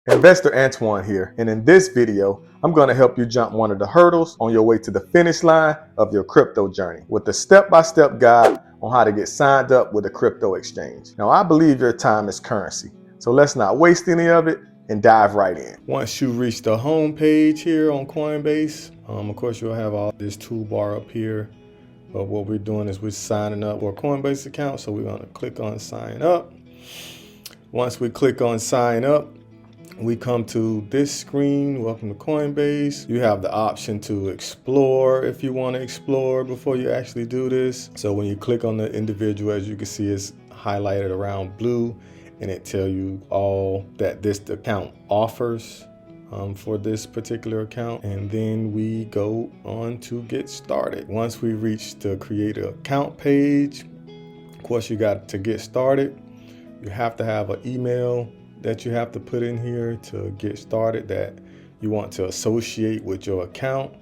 Investor Antoine here, and in this video, I'm going to help you jump one of the hurdles on your way to the finish line of your crypto journey with a step-by-step guide on how to get signed up with a crypto exchange. Now, I believe your time is currency, so let's not waste any of it and dive right in. Once you reach the home page here on Coinbase, of course, you'll have all this toolbar up here. But what we're doing is we're signing up for a Coinbase account, so we're going to click on sign up. Once we click on sign up, we come to this screen. Welcome to Coinbase. You have the option to explore if you want to explore before you actually do this. So when you click on the individual, as you can see, it's highlighted around blue, and it tells you all that this account offers for this particular account. And then we go on to get started. Once we reach the create an account page, of course, you got to get started. You have to have an email that you have to put in here to get started that you want to associate with your account.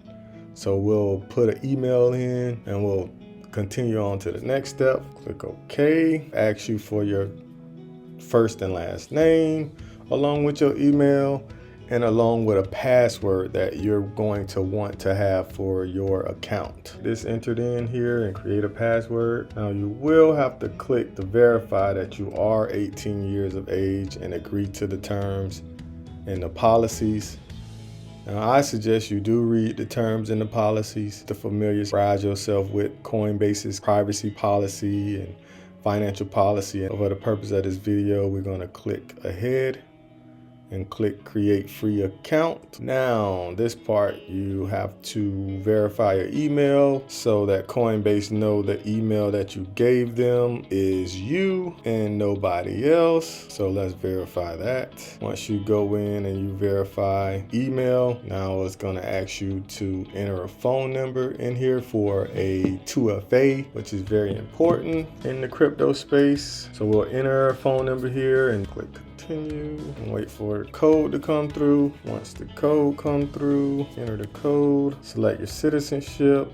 So we'll put an email in and we'll continue on to the next step. Click OK. Ask you for your first and last name along with your email and along with a password that you're going to want to have for your account. This entered in here and create a password. Now you will have to click to verify that you are 18 years of age and agree to the terms and the policies. Now I suggest you do read the terms and the policies to familiarize yourself with Coinbase's privacy policy and financial policy. And for the purpose of this video, we're going to click ahead and click create free account. Now this part, you have to verify your email so that Coinbase know the email that you gave them is you and nobody else. So let's verify that. Once you go in and you verify email, now it's going to ask you to enter a phone number in here for a 2FA, which is very important in the crypto space. So we'll enter a phone number here and click continue and wait for the code to come through. Once the code come through, enter the code, select your citizenship.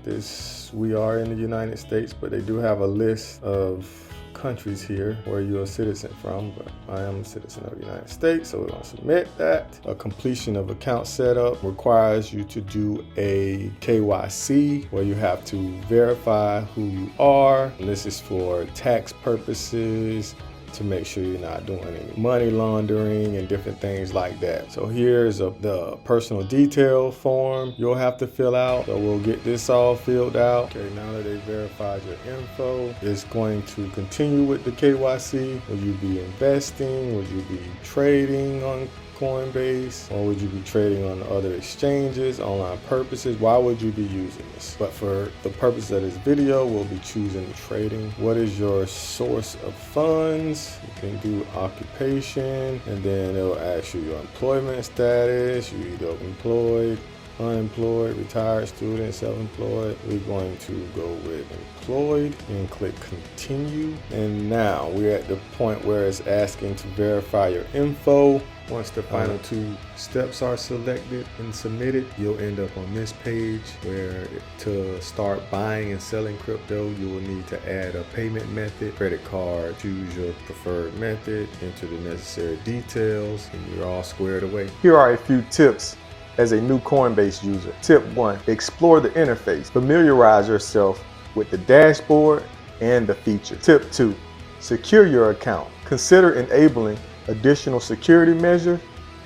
We are in the United States, but they do have a list of countries here where you're a citizen from, but I am a citizen of the United States, so we're going to submit that. A completion of account setup requires you to do a KYC where you have to verify who you are. And this is for tax purposes, to make sure you're not doing any money laundering and different things like that. So here's the personal detail form you'll have to fill out. So we'll get this all filled out. Okay, now that they verified your info, it's going to continue with the KYC. Will you be investing? Would you be trading on Coinbase, or would you be trading on other exchanges, online purposes? Why would you be using this? But for the purpose of this video, we'll be choosing trading. What is your source of funds? You can do occupation, and then it'll ask you your employment status. You either employed, unemployed, retired, student, self-employed. We're going to go with employed and click continue. And now we're at the point where it's asking to verify your info. Once the final two steps are selected and submitted, you'll end up on this page where to start buying and selling crypto, you will need to add a payment method, credit card, choose your preferred method, enter the necessary details, and you're all squared away. Here are a few tips as a new Coinbase user. Tip 1, explore the interface. Familiarize yourself with the dashboard and the feature. Tip 2, secure your account. Consider enabling additional security measures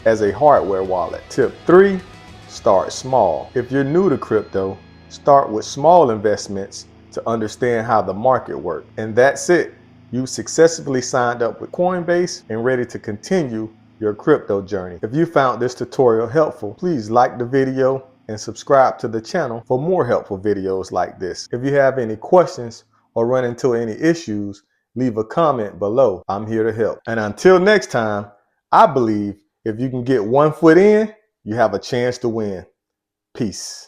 as a hardware wallet. Tip 3, start small. If you're new to crypto, start with small investments to understand how the market works. And that's it. You successfully signed up with Coinbase and ready to continue your crypto journey. If you found this tutorial helpful, please like the video and subscribe to the channel for more helpful videos like this. If you have any questions or run into any issues, leave a comment below. I'm here to help. And until next time, I believe if you can get one foot in, you have a chance to win. Peace.